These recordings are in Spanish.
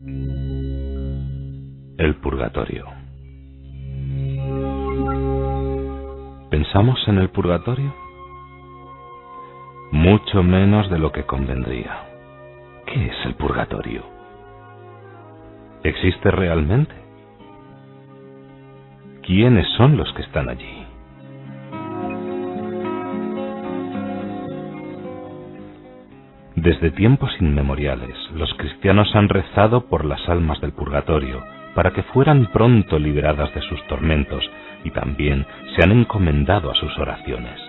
El purgatorio. ¿Pensamos en el purgatorio? Mucho menos de lo que convendría. ¿Qué es el purgatorio? ¿Existe realmente? ¿Quiénes son los que están allí? Desde tiempos inmemoriales, los cristianos han rezado por las almas del purgatorio, para que fueran pronto liberadas de sus tormentos, y también se han encomendado a sus oraciones.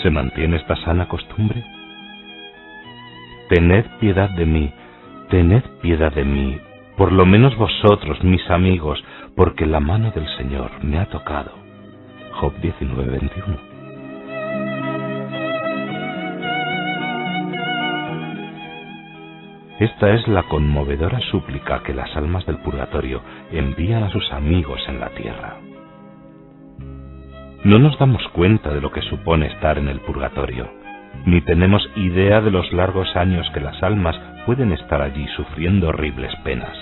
¿Se mantiene esta sana costumbre? Tened piedad de mí, por lo menos vosotros, mis amigos, porque la mano del Señor me ha tocado. Job 19:21. Esta es la conmovedora súplica que las almas del purgatorio envían a sus amigos en la tierra. No nos damos cuenta de lo que supone estar en el purgatorio, ni tenemos idea de los largos años que las almas pueden estar allí sufriendo horribles penas.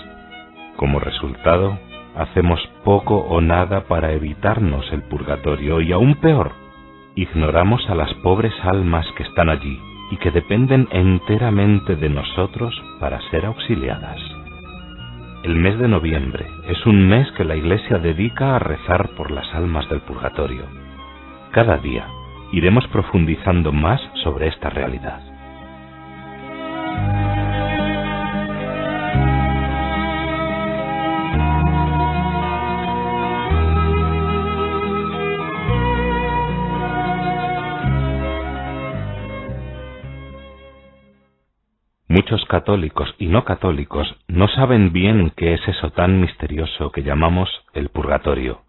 Como resultado, hacemos poco o nada para evitarnos el purgatorio y aún peor, ignoramos a las pobres almas que están allí y que dependen enteramente de nosotros para ser auxiliadas. El mes de noviembre es un mes que la Iglesia dedica a rezar por las almas del purgatorio. Cada día iremos profundizando más sobre esta realidad. Muchos católicos y no católicos no saben bien qué es eso tan misterioso que llamamos el purgatorio.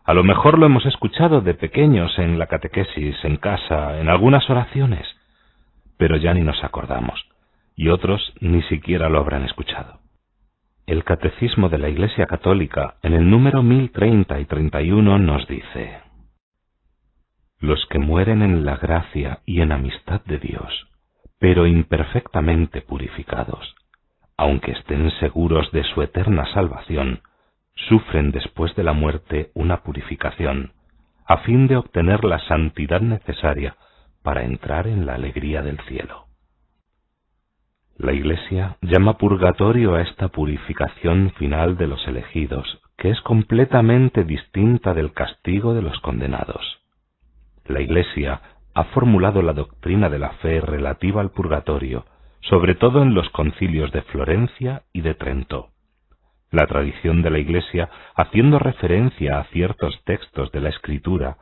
A lo mejor lo hemos escuchado de pequeños en la catequesis, en casa, en algunas oraciones, pero ya ni nos acordamos, y otros ni siquiera lo habrán escuchado. El Catecismo de la Iglesia Católica, en el número 1030 y 31, nos dice: los que mueren en la gracia y en amistad de Dios, pero imperfectamente purificados, aunque estén seguros de su eterna salvación, sufren después de la muerte una purificación, a fin de obtener la santidad necesaria para entrar en la alegría del cielo. La Iglesia llama purgatorio a esta purificación final de los elegidos, que es completamente distinta del castigo de los condenados. La Iglesia ha formulado la doctrina de la fe relativa al purgatorio, sobre todo en los concilios de Florencia y de Trento. La tradición de la Iglesia, haciendo referencia a ciertos textos de la Escritura,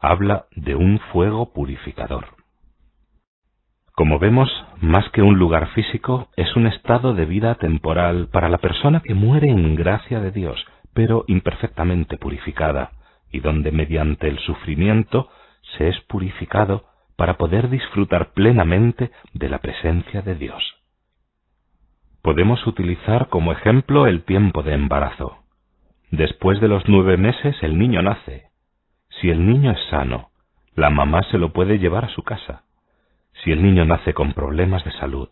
habla de un fuego purificador. Como vemos, más que un lugar físico, es un estado de vida temporal para la persona que muere en gracia de Dios, pero imperfectamente purificada, y donde mediante el sufrimiento se es purificado para poder disfrutar plenamente de la presencia de Dios. Podemos utilizar como ejemplo el tiempo de embarazo. Después de los 9 meses el niño nace. Si el niño es sano, la mamá se lo puede llevar a su casa. Si el niño nace con problemas de salud,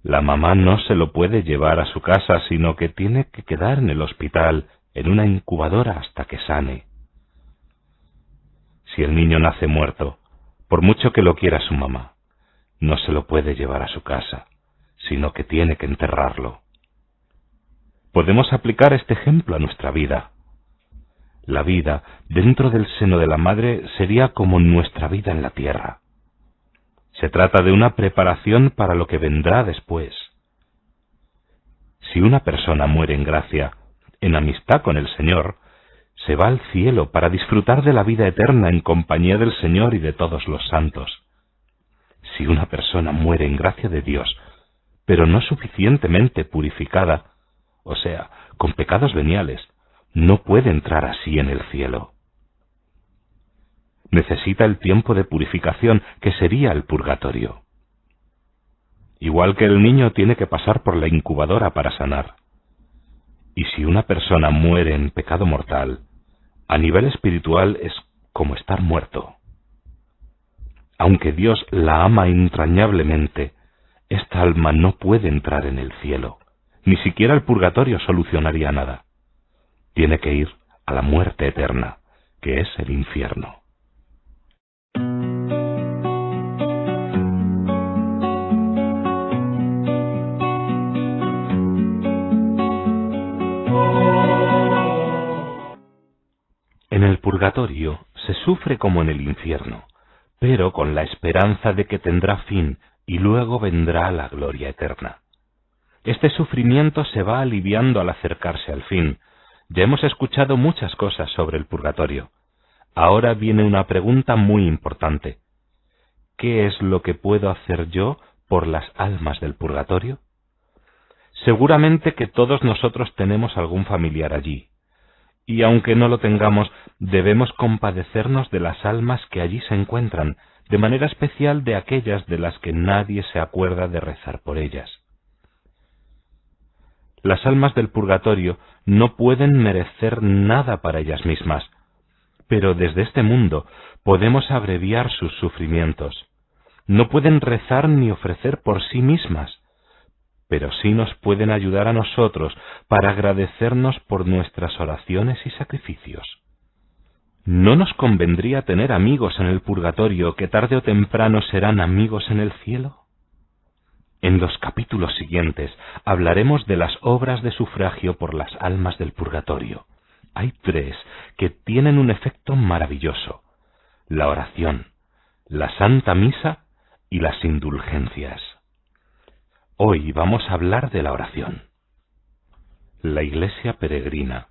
la mamá no se lo puede llevar a su casa, sino que tiene que quedar en el hospital, en una incubadora hasta que sane. Si el niño nace muerto, por mucho que lo quiera su mamá, no se lo puede llevar a su casa, sino que tiene que enterrarlo. Podemos aplicar este ejemplo a nuestra vida. La vida dentro del seno de la madre sería como nuestra vida en la tierra. Se trata de una preparación para lo que vendrá después. Si una persona muere en gracia, en amistad con el Señor, se va al cielo para disfrutar de la vida eterna en compañía del Señor y de todos los santos. Si una persona muere en gracia de Dios, pero no suficientemente purificada, o sea, con pecados veniales, no puede entrar así en el cielo. Necesita el tiempo de purificación que sería el purgatorio. Igual que el niño tiene que pasar por la incubadora para sanar. Y si una persona muere en pecado mortal, a nivel espiritual es como estar muerto. Aunque Dios la ama entrañablemente, esta alma no puede entrar en el cielo, Ni siquiera el purgatorio solucionaría nada. Tiene que ir a la muerte eterna, que es el infierno. En el purgatorio se sufre como en el infierno, pero con la esperanza de que tendrá fin y luego vendrá la gloria eterna. Este sufrimiento se va aliviando al acercarse al fin. Ya hemos escuchado muchas cosas sobre el purgatorio. Ahora viene una pregunta muy importante. ¿Qué es lo que puedo hacer yo por las almas del purgatorio? Seguramente que todos nosotros tenemos algún familiar allí. Y aunque no lo tengamos, debemos compadecernos de las almas que allí se encuentran, de manera especial de aquellas de las que nadie se acuerda de rezar por ellas. Las almas del purgatorio no pueden merecer nada para ellas mismas, pero desde este mundo podemos abreviar sus sufrimientos. No pueden rezar ni ofrecer por sí mismas, pero sí nos pueden ayudar a nosotros para agradecernos por nuestras oraciones y sacrificios. ¿No nos convendría tener amigos en el purgatorio que tarde o temprano serán amigos en el cielo? En los capítulos siguientes hablaremos de las obras de sufragio por las almas del purgatorio. Hay 3 que tienen un efecto maravilloso: la oración, la Santa Misa y las indulgencias. Hoy vamos a hablar de la oración. La Iglesia peregrina,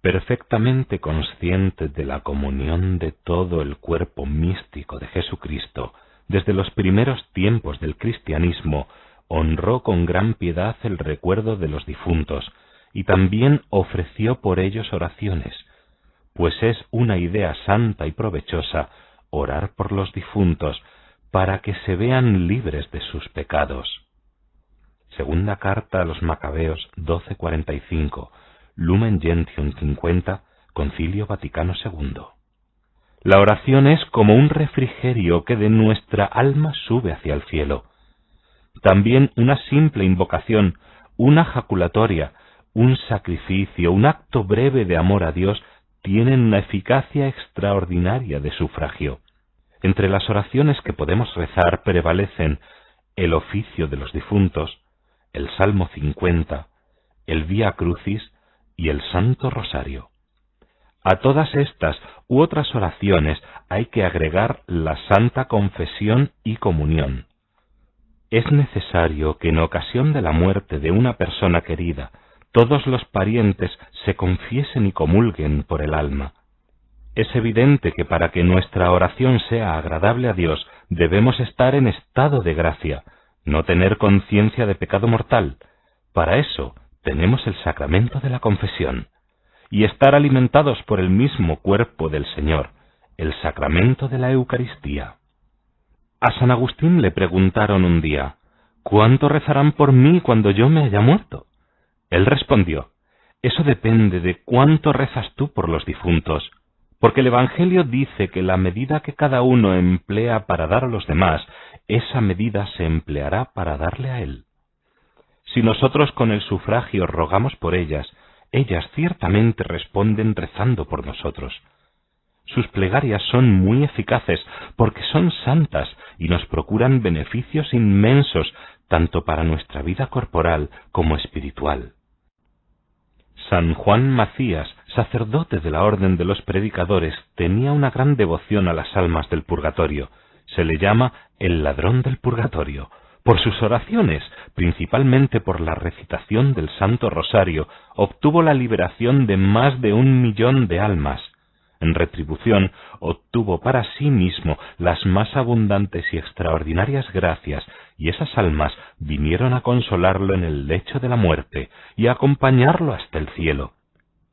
perfectamente consciente de la comunión de todo el cuerpo místico de Jesucristo, desde los primeros tiempos del cristianismo, honró con gran piedad el recuerdo de los difuntos y también ofreció por ellos oraciones, pues es una idea santa y provechosa orar por los difuntos para que se vean libres de sus pecados. Segunda carta a los Macabeos 12:45, Lumen Gentium 50, Concilio Vaticano II. La oración es como un refrigerio que de nuestra alma sube hacia el cielo. También una simple invocación, una jaculatoria, un sacrificio, un acto breve de amor a Dios tienen una eficacia extraordinaria de sufragio. Entre las oraciones que podemos rezar prevalecen el oficio de los difuntos, el Salmo 50, el Vía Crucis y el Santo Rosario. A todas estas u otras oraciones hay que agregar la Santa Confesión y Comunión. Es necesario que en ocasión de la muerte de una persona querida, todos los parientes se confiesen y comulguen por el alma. Es evidente que para que nuestra oración sea agradable a Dios debemos estar en estado de gracia, no tener conciencia de pecado mortal. Para eso tenemos el sacramento de la confesión, y estar alimentados por el mismo cuerpo del Señor, el sacramento de la Eucaristía. A San Agustín le preguntaron un día: ¿cuánto rezarán por mí cuando yo me haya muerto? Él respondió: eso depende de cuánto rezas tú por los difuntos, porque el Evangelio dice que la medida que cada uno emplea para dar a los demás, esa medida se empleará para darle a él. Si nosotros con el sufragio rogamos por ellas, ellas ciertamente responden rezando por nosotros. Sus plegarias son muy eficaces porque son santas y nos procuran beneficios inmensos tanto para nuestra vida corporal como espiritual. San Juan Macías, sacerdote de la Orden de los Predicadores, tenía una gran devoción a las almas del purgatorio. Se le llama el ladrón del purgatorio. Por sus oraciones, principalmente por la recitación del Santo Rosario, obtuvo la liberación de más de 1 millón de almas. En retribución, obtuvo para sí mismo las más abundantes y extraordinarias gracias, y esas almas vinieron a consolarlo en el lecho de la muerte y a acompañarlo hasta el cielo.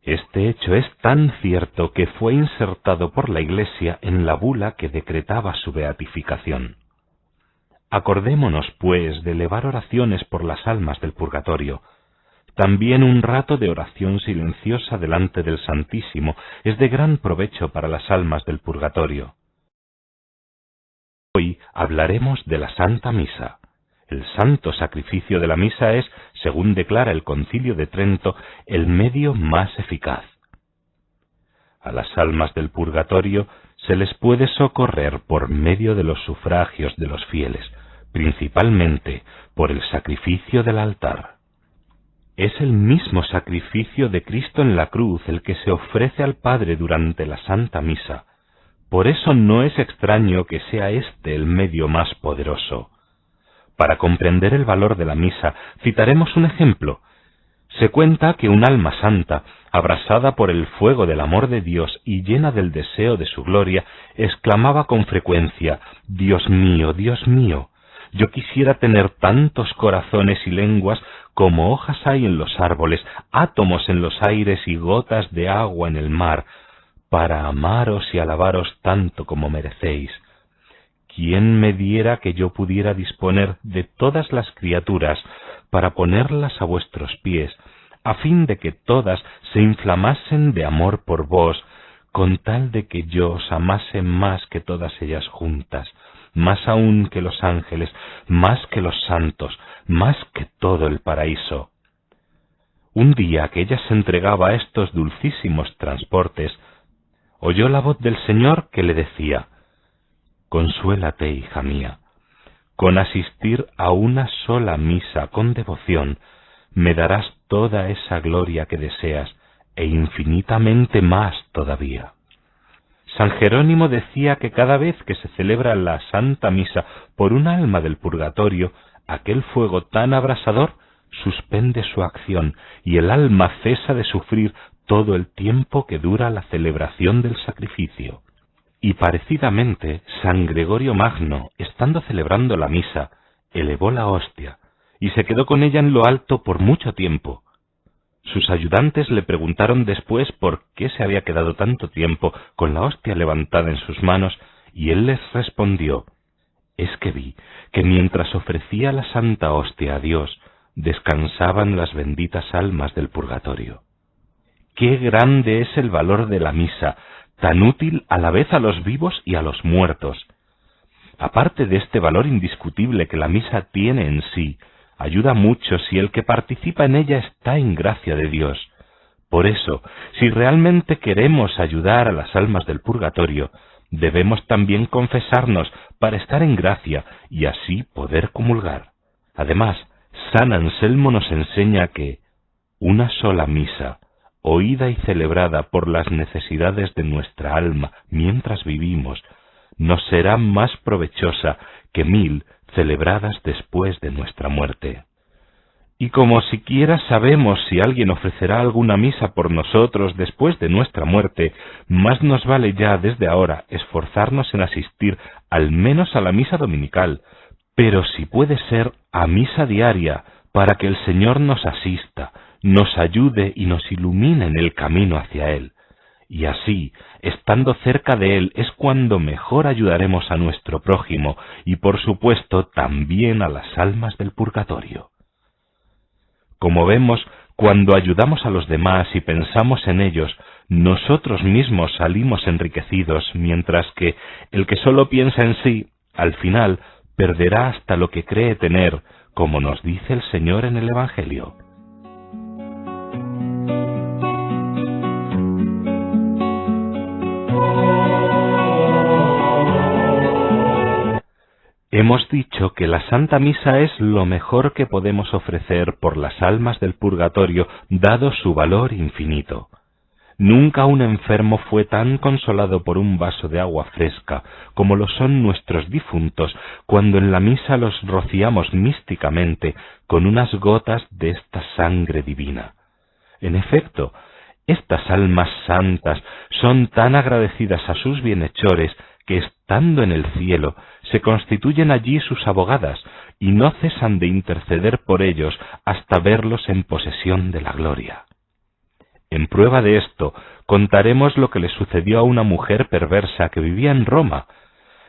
Este hecho es tan cierto que fue insertado por la Iglesia en la bula que decretaba su beatificación. Acordémonos, pues, de elevar oraciones por las almas del purgatorio. También un rato de oración silenciosa delante del Santísimo es de gran provecho para las almas del purgatorio. Hoy hablaremos de la Santa Misa. El santo sacrificio de la misa es, según declara el Concilio de Trento, el medio más eficaz. A las almas del purgatorio se les puede socorrer por medio de los sufragios de los fieles, principalmente por el sacrificio del altar. Es el mismo sacrificio de Cristo en la cruz el que se ofrece al Padre durante la Santa Misa. Por eso no es extraño que sea este el medio más poderoso. Para comprender el valor de la misa, citaremos un ejemplo. Se cuenta que un alma santa, abrasada por el fuego del amor de Dios y llena del deseo de su gloria, exclamaba con frecuencia: Dios mío, yo quisiera tener tantos corazones y lenguas como hojas hay en los árboles, átomos en los aires y gotas de agua en el mar, para amaros y alabaros tanto como merecéis. ¿Quién me diera que yo pudiera disponer de todas las criaturas para ponerlas a vuestros pies, a fin de que todas se inflamasen de amor por vos, con tal de que yo os amase más que todas ellas juntas, más aún que los ángeles, más que los santos, más que todo el paraíso? Un día que ella se entregaba a estos dulcísimos transportes, oyó la voz del Señor que le decía: Consuélate, hija mía, con asistir a una sola misa con devoción, me darás toda esa gloria que deseas, e infinitamente más todavía. San Jerónimo decía que cada vez que se celebra la Santa Misa por un alma del purgatorio, aquel fuego tan abrasador suspende su acción, y el alma cesa de sufrir todo el tiempo que dura la celebración del sacrificio. Y parecidamente, San Gregorio Magno, estando celebrando la misa, elevó la hostia, y se quedó con ella en lo alto por mucho tiempo. Sus ayudantes le preguntaron después por qué se había quedado tanto tiempo con la hostia levantada en sus manos, y él les respondió: es que vi que mientras ofrecía la santa hostia a Dios, descansaban las benditas almas del purgatorio. ¡Qué grande es el valor de la misa, tan útil a la vez a los vivos y a los muertos! Aparte de este valor indiscutible que la misa tiene en sí, ayuda mucho si el que participa en ella está en gracia de Dios. Por eso, si realmente queremos ayudar a las almas del purgatorio, debemos también confesarnos para estar en gracia y así poder comulgar. Además, San Anselmo nos enseña que una sola misa, oída y celebrada por las necesidades de nuestra alma mientras vivimos, nos será más provechosa que 1000 celebradas después de nuestra muerte. Y como siquiera sabemos si alguien ofrecerá alguna misa por nosotros después de nuestra muerte, más nos vale ya desde ahora esforzarnos en asistir al menos a la misa dominical, pero si puede ser a misa diaria, para que el Señor nos asista, nos ayude y nos ilumine en el camino hacia Él. Y así, estando cerca de Él, es cuando mejor ayudaremos a nuestro prójimo y, por supuesto, también a las almas del purgatorio. Como vemos, cuando ayudamos a los demás y pensamos en ellos, nosotros mismos salimos enriquecidos, mientras que el que solo piensa en sí, al final, perderá hasta lo que cree tener, como nos dice el Señor en el Evangelio. Hemos dicho que la Santa Misa es lo mejor que podemos ofrecer por las almas del purgatorio, dado su valor infinito. Nunca un enfermo fue tan consolado por un vaso de agua fresca como lo son nuestros difuntos cuando en la misa los rociamos místicamente con unas gotas de esta sangre divina. En efecto, estas almas santas son tan agradecidas a sus bienhechores que, estando en el cielo, se constituyen allí sus abogadas y no cesan de interceder por ellos hasta verlos en posesión de la gloria. En prueba de esto, contaremos lo que le sucedió a una mujer perversa que vivía en Roma.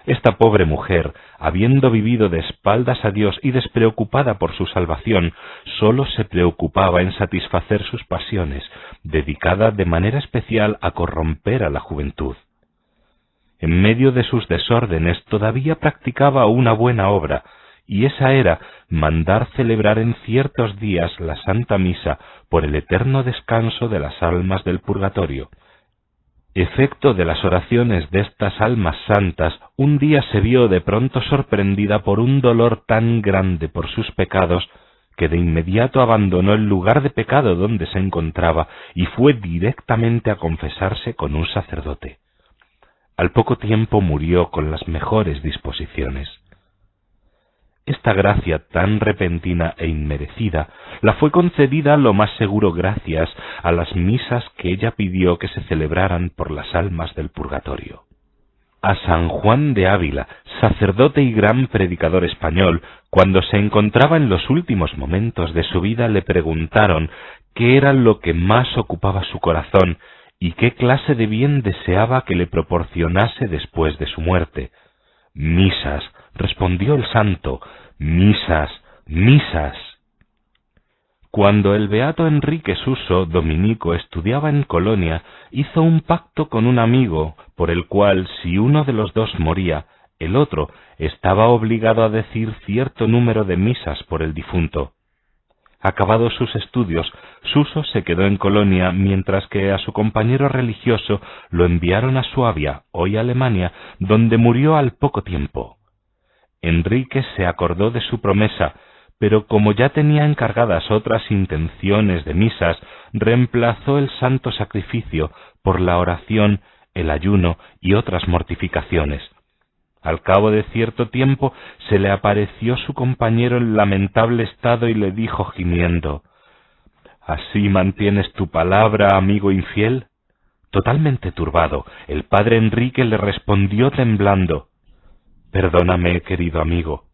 Esta pobre mujer, habiendo vivido de espaldas a Dios y despreocupada por su salvación, sólo se preocupaba en satisfacer sus pasiones, dedicada de manera especial a corromper a la juventud. En medio de sus desórdenes todavía practicaba una buena obra, y esa era mandar celebrar en ciertos días la Santa Misa por el eterno descanso de las almas del purgatorio. Efecto de las oraciones de estas almas santas, un día se vio de pronto sorprendida por un dolor tan grande por sus pecados, que de inmediato abandonó el lugar de pecado donde se encontraba y fue directamente a confesarse con un sacerdote. Al poco tiempo murió con las mejores disposiciones. Esta gracia tan repentina e inmerecida la fue concedida lo más seguro gracias a las misas que ella pidió que se celebraran por las almas del purgatorio. A San Juan de Ávila, sacerdote y gran predicador español, cuando se encontraba en los últimos momentos de su vida, le preguntaron qué era lo que más ocupaba su corazón y qué clase de bien deseaba que le proporcionase después de su muerte. «Misas», respondió el santo, «misas, misas». Cuando el beato Enrique Suso, dominico, estudiaba en Colonia, hizo un pacto con un amigo por el cual, si uno de los dos moría, el otro estaba obligado a decir cierto número de misas por el difunto. Acabados sus estudios, Suso se quedó en Colonia, mientras que a su compañero religioso lo enviaron a Suabia, hoy Alemania, donde murió al poco tiempo. Enrique se acordó de su promesa, pero como ya tenía encargadas otras intenciones de misas, reemplazó el santo sacrificio por la oración, el ayuno y otras mortificaciones. Al cabo de cierto tiempo se le apareció su compañero en lamentable estado y le dijo gimiendo: «¿Así mantienes tu palabra, amigo infiel?». Totalmente turbado, el padre Enrique le respondió temblando: «Perdóname, querido amigo,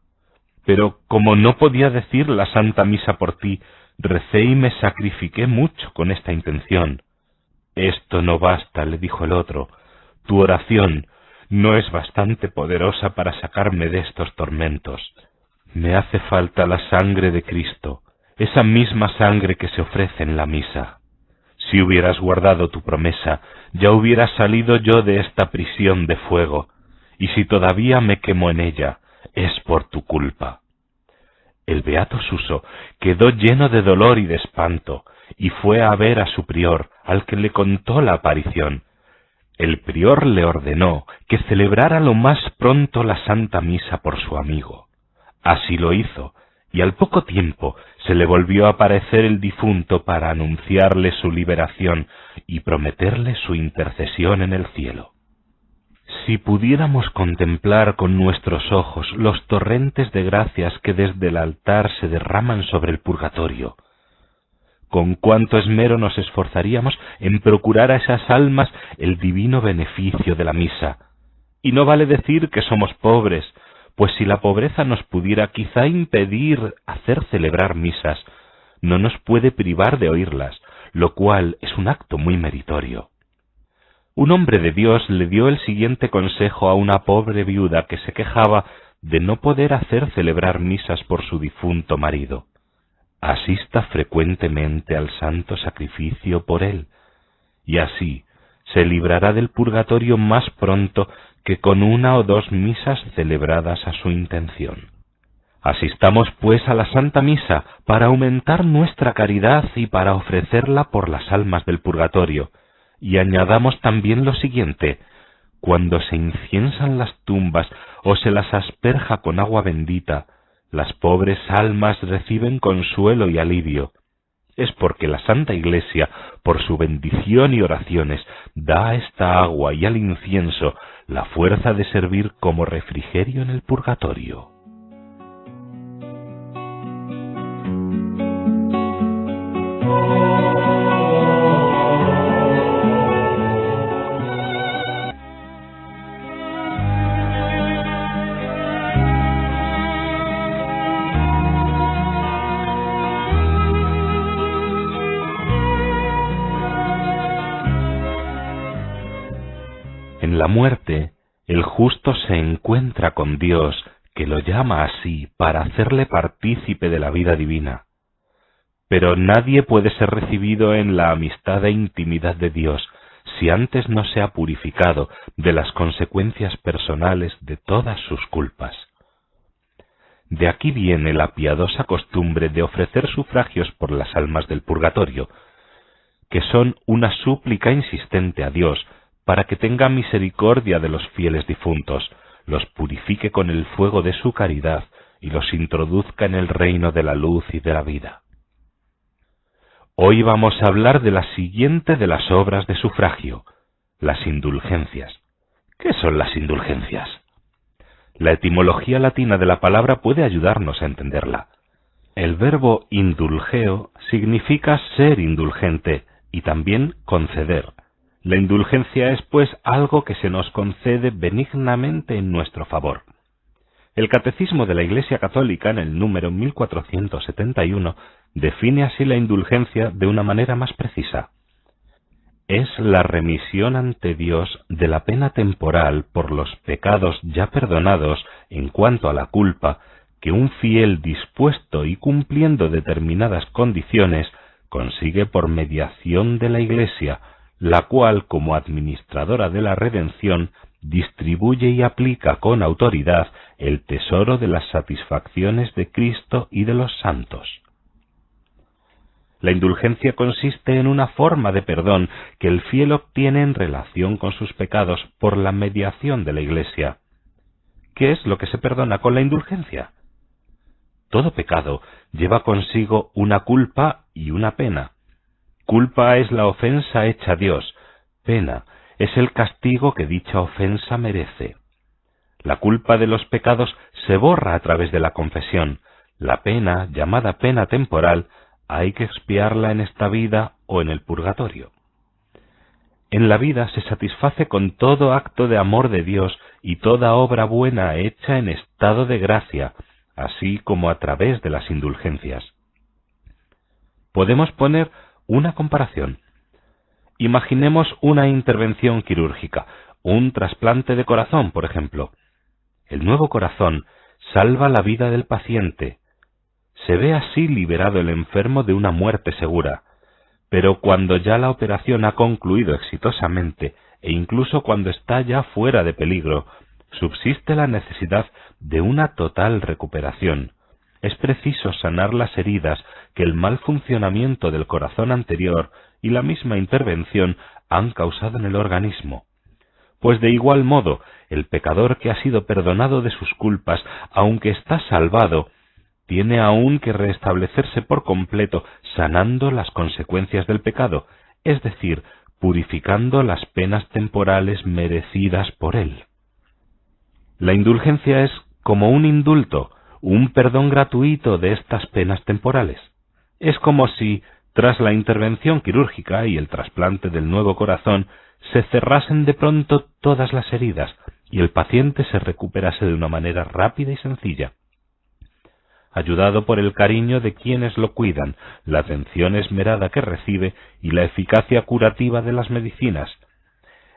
pero como no podía decir la Santa Misa por ti, recé y me sacrifiqué mucho con esta intención». «Esto no basta», le dijo el otro, «tu oración no es bastante poderosa para sacarme de estos tormentos. Me hace falta la sangre de Cristo, esa misma sangre que se ofrece en la misa. Si hubieras guardado tu promesa, ya hubiera salido yo de esta prisión de fuego, y si todavía me quemo en ella, es por tu culpa». El beato Suso quedó lleno de dolor y de espanto, y fue a ver a su prior, al que le contó la aparición. El prior le ordenó que celebrara lo más pronto la Santa Misa por su amigo. Así lo hizo, y al poco tiempo se le volvió a aparecer el difunto para anunciarle su liberación y prometerle su intercesión en el cielo. Si pudiéramos contemplar con nuestros ojos los torrentes de gracias que desde el altar se derraman sobre el purgatorio, con cuánto esmero nos esforzaríamos en procurar a esas almas el divino beneficio de la misa. Y no vale decir que somos pobres, pues si la pobreza nos pudiera quizá impedir hacer celebrar misas, no nos puede privar de oírlas, lo cual es un acto muy meritorio. Un hombre de Dios le dio el siguiente consejo a una pobre viuda que se quejaba de no poder hacer celebrar misas por su difunto marido: «Asista frecuentemente al santo sacrificio por él, y así se librará del purgatorio más pronto que con una o dos misas celebradas a su intención». Asistamos pues a la Santa Misa para aumentar nuestra caridad y para ofrecerla por las almas del purgatorio, y añadamos también lo siguiente: cuando se inciensan las tumbas o se las asperja con agua bendita, las pobres almas reciben consuelo y alivio. Es porque la Santa Iglesia, por su bendición y oraciones, da a esta agua y al incienso la fuerza de servir como refrigerio en el purgatorio. En la muerte, el justo se encuentra con Dios, que lo llama así para hacerle partícipe de la vida divina. Pero nadie puede ser recibido en la amistad e intimidad de Dios si antes no se ha purificado de las consecuencias personales de todas sus culpas. De aquí viene la piadosa costumbre de ofrecer sufragios por las almas del purgatorio, que son una súplica insistente a Dios para que tenga misericordia de los fieles difuntos, los purifique con el fuego de su caridad y los introduzca en el reino de la luz y de la vida. Hoy vamos a hablar de la siguiente de las obras de sufragio, las indulgencias. ¿Qué son las indulgencias? La etimología latina de la palabra puede ayudarnos a entenderla. El verbo indulgeo significa ser indulgente y también conceder. La indulgencia es, pues, algo que se nos concede benignamente en nuestro favor. El Catecismo de la Iglesia Católica, en el número 1471, define así la indulgencia de una manera más precisa. Es la remisión ante Dios de la pena temporal por los pecados ya perdonados en cuanto a la culpa que un fiel dispuesto y cumpliendo determinadas condiciones consigue por mediación de la Iglesia, la cual, como administradora de la redención, distribuye y aplica con autoridad el tesoro de las satisfacciones de Cristo y de los santos. La indulgencia consiste en una forma de perdón que el fiel obtiene en relación con sus pecados por la mediación de la Iglesia. ¿Qué es lo que se perdona con la indulgencia? Todo pecado lleva consigo una culpa y una pena. Culpa es la ofensa hecha a Dios, pena es el castigo que dicha ofensa merece. La culpa de los pecados se borra a través de la confesión. La pena, llamada pena temporal, hay que expiarla en esta vida o en el purgatorio. En la vida se satisface con todo acto de amor de Dios y toda obra buena hecha en estado de gracia, así como a través de las indulgencias. Podemos poner una comparación. Imaginemos una intervención quirúrgica, un trasplante de corazón, por ejemplo. El nuevo corazón salva la vida del paciente. Se ve así liberado el enfermo de una muerte segura. Pero cuando ya la operación ha concluido exitosamente, e incluso cuando está ya fuera de peligro, subsiste la necesidad de una total recuperación. Es preciso sanar las heridas que el mal funcionamiento del corazón anterior y la misma intervención han causado en el organismo. Pues de igual modo, el pecador que ha sido perdonado de sus culpas, aunque está salvado, tiene aún que restablecerse por completo, sanando las consecuencias del pecado, es decir, purificando las penas temporales merecidas por él. La indulgencia es como un indulto, un perdón gratuito de estas penas temporales. Es como si, tras la intervención quirúrgica y el trasplante del nuevo corazón, se cerrasen de pronto todas las heridas y el paciente se recuperase de una manera rápida y sencilla. Ayudado por el cariño de quienes lo cuidan, la atención esmerada que recibe y la eficacia curativa de las medicinas.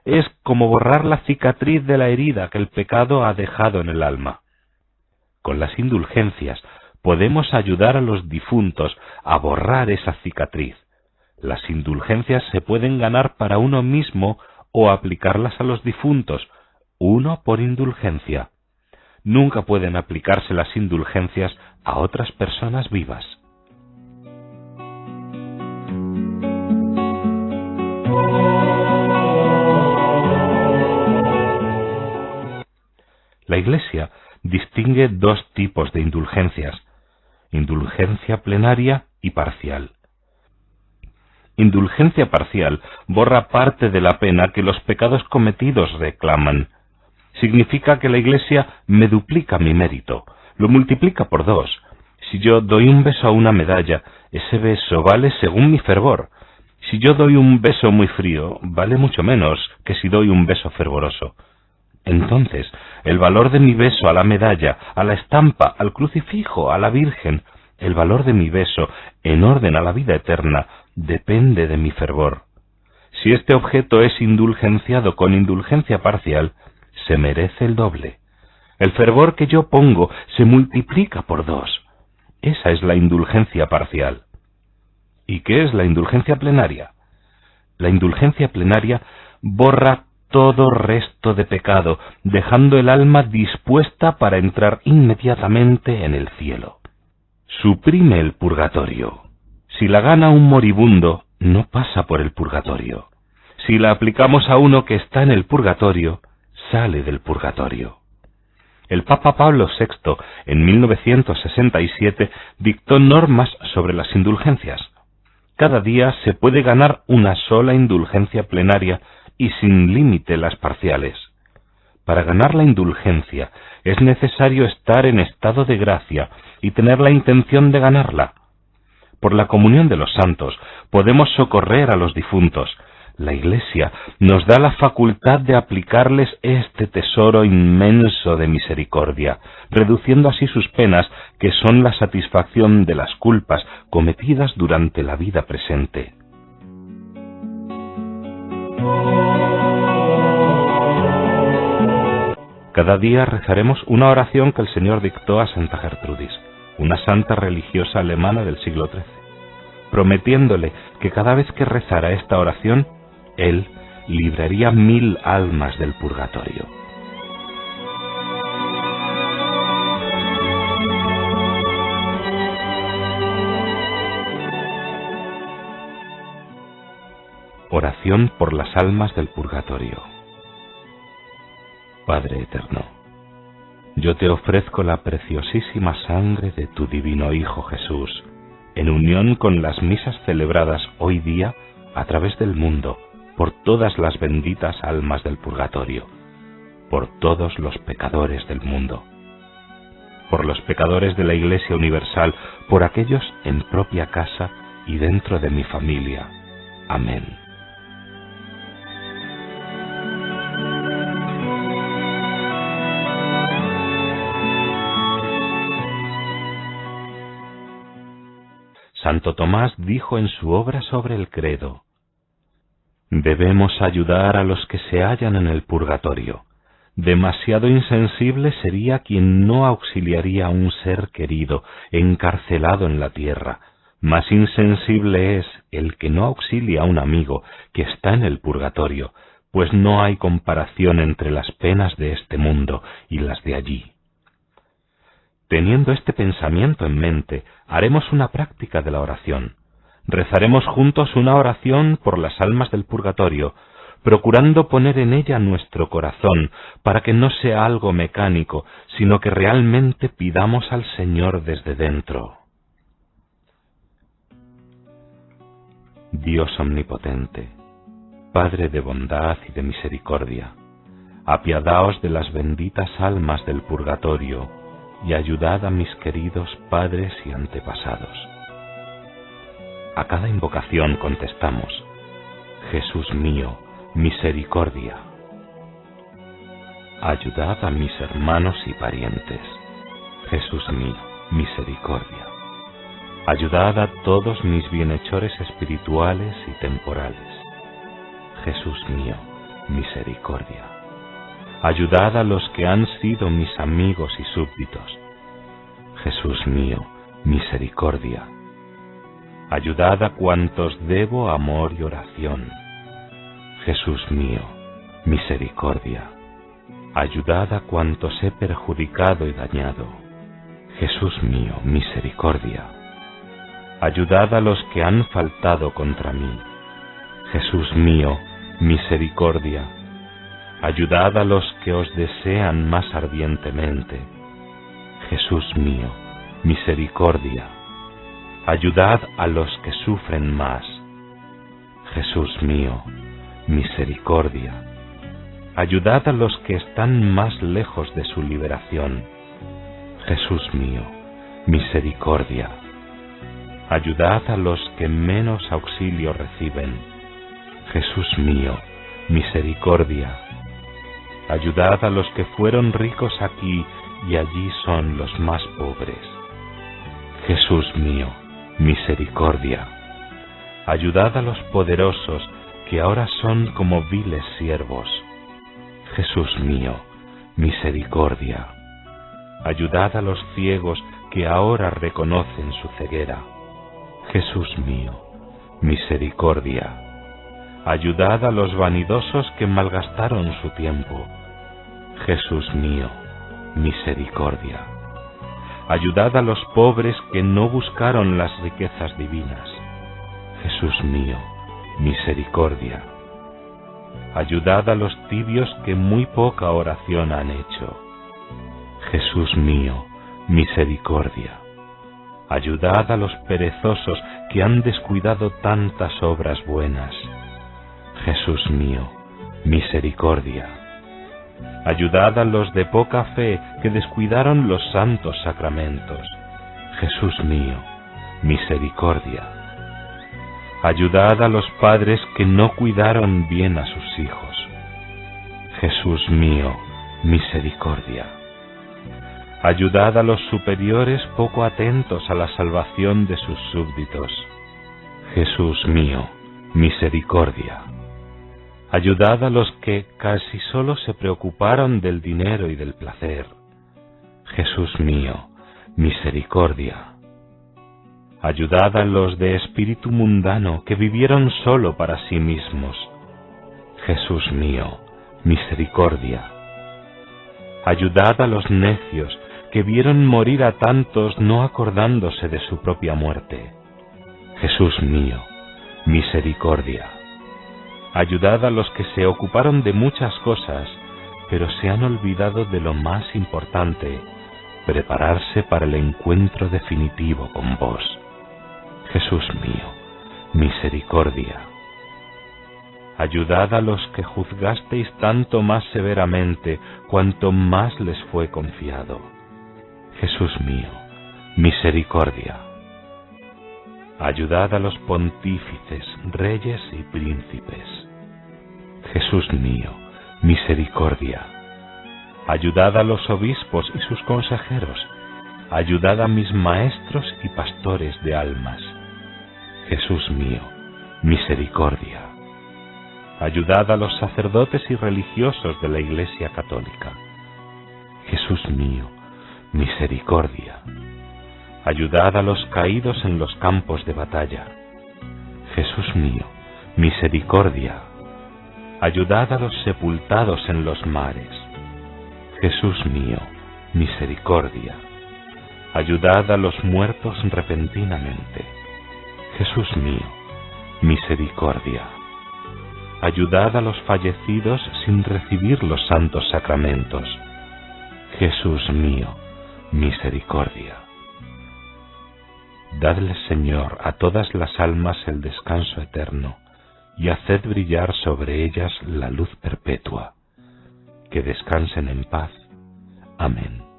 Es como borrar la cicatriz de la herida que el pecado ha dejado en el alma. Con las indulgencias podemos ayudar a los difuntos a borrar esa cicatriz. Las indulgencias se pueden ganar para uno mismo o aplicarlas a los difuntos, uno por indulgencia. Nunca pueden aplicarse las indulgencias a otras personas vivas. La Iglesia distingue dos tipos de indulgencias: indulgencia plenaria y parcial. Indulgencia parcial borra parte de la pena que los pecados cometidos reclaman. Significa que la Iglesia me duplica mi mérito, lo multiplica por 2. Si yo doy un beso a una medalla, ese beso vale según mi fervor. Si yo doy un beso muy frío, vale mucho menos que si doy un beso fervoroso. Entonces, el valor de mi beso a la medalla, a la estampa, al crucifijo, a la Virgen, el valor de mi beso, en orden a la vida eterna, depende de mi fervor. Si este objeto es indulgenciado con indulgencia parcial, se merece el doble. El fervor que yo pongo se multiplica por 2. Esa es la indulgencia parcial. ¿Y qué es la indulgencia plenaria? La indulgencia plenaria borra todo resto de pecado, dejando el alma dispuesta para entrar inmediatamente en el cielo. Suprime el purgatorio. Si la gana un moribundo, no pasa por el purgatorio. Si la aplicamos a uno que está en el purgatorio, sale del purgatorio. El Papa Pablo VI, en 1967, dictó normas sobre las indulgencias. Cada día se puede ganar una sola indulgencia plenaria y sin límite las parciales. Para ganar la indulgencia es necesario estar en estado de gracia y tener la intención de ganarla. Por la comunión de los santos podemos socorrer a los difuntos. La Iglesia nos da la facultad de aplicarles este tesoro inmenso de misericordia, reduciendo así sus penas, que son la satisfacción de las culpas cometidas durante la vida presente. Cada día rezaremos una oración que el Señor dictó a Santa Gertrudis, una santa religiosa alemana del siglo XIII, prometiéndole que cada vez que rezara esta oración, él libraría 1000 almas del purgatorio. Oración por las almas del purgatorio. Padre eterno, yo te ofrezco la preciosísima sangre de tu divino Hijo Jesús, en unión con las misas celebradas hoy día a través del mundo, por todas las benditas almas del purgatorio, por todos los pecadores del mundo, por los pecadores de la Iglesia Universal, por aquellos en propia casa y dentro de mi familia. Amén. Santo Tomás dijo en su obra sobre el credo: debemos ayudar a los que se hallan en el purgatorio. Demasiado insensible sería quien no auxiliaría a un ser querido encarcelado en la tierra. Más insensible es el que no auxilia a un amigo que está en el purgatorio, pues no hay comparación entre las penas de este mundo y las de allí. Teniendo este pensamiento en mente, haremos una práctica de la oración. Rezaremos juntos una oración por las almas del purgatorio, procurando poner en ella nuestro corazón, para que no sea algo mecánico, sino que realmente pidamos al Señor desde dentro. Dios omnipotente, Padre de bondad y de misericordia, apiadaos de las benditas almas del purgatorio y ayudad a mis queridos padres y antepasados. A cada invocación contestamos: Jesús mío, misericordia. Ayudad a mis hermanos y parientes. Jesús mío, misericordia. Ayudad a todos mis bienhechores espirituales y temporales. Jesús mío, misericordia. Ayudad a los que han sido mis amigos y súbditos. Jesús mío, misericordia. Ayudad a cuantos debo amor y oración. Jesús mío, misericordia. Ayudad a cuantos he perjudicado y dañado. Jesús mío, misericordia. Ayudad a los que han faltado contra mí. Jesús mío, misericordia. Ayudad a los que os desean más ardientemente. Jesús mío, misericordia. Ayudad a los que sufren más. Jesús mío, misericordia. Ayudad a los que están más lejos de su liberación. Jesús mío, misericordia. Ayudad a los que menos auxilio reciben. Jesús mío, misericordia. Ayudad a los que fueron ricos aquí y allí son los más pobres. Jesús mío, misericordia. Ayudad a los poderosos que ahora son como viles siervos. Jesús mío, misericordia. Ayudad a los ciegos que ahora reconocen su ceguera. Jesús mío, misericordia. Ayudad a los vanidosos que malgastaron su tiempo. Jesús mío, misericordia. Ayudad a los pobres que no buscaron las riquezas divinas. Jesús mío, misericordia. Ayudad a los tibios que muy poca oración han hecho. Jesús mío, misericordia. Ayudad a los perezosos que han descuidado tantas obras buenas. Jesús mío, misericordia. Ayudad a los de poca fe que descuidaron los santos sacramentos. Jesús mío, misericordia. Ayudad a los padres que no cuidaron bien a sus hijos. Jesús mío, misericordia. Ayudad a los superiores poco atentos a la salvación de sus súbditos. Jesús mío, misericordia. Ayudad a los que casi solo se preocuparon del dinero y del placer. Jesús mío, misericordia. Ayudad a los de espíritu mundano que vivieron solo para sí mismos. Jesús mío, misericordia. Ayudad a los necios que vieron morir a tantos no acordándose de su propia muerte. Jesús mío, misericordia. Ayudad a los que se ocuparon de muchas cosas, pero se han olvidado de lo más importante, prepararse para el encuentro definitivo con vos. Jesús mío, misericordia. Ayudad a los que juzgasteis tanto más severamente cuanto más les fue confiado. Jesús mío, misericordia. Ayudad a los pontífices, reyes y príncipes. Jesús mío, misericordia. Ayudad a los obispos y sus consejeros. Ayudad a mis maestros y pastores de almas. Jesús mío, misericordia. Ayudad a los sacerdotes y religiosos de la Iglesia Católica. Jesús mío, misericordia. Ayudad a los caídos en los campos de batalla. Jesús mío, misericordia. Ayudad a los sepultados en los mares. Jesús mío, misericordia. Ayudad a los muertos repentinamente. Jesús mío, misericordia. Ayudad a los fallecidos sin recibir los santos sacramentos. Jesús mío, misericordia. Dadle, Señor, a todas las almas el descanso eterno, y haced brillar sobre ellas la luz perpetua. Que descansen en paz. Amén.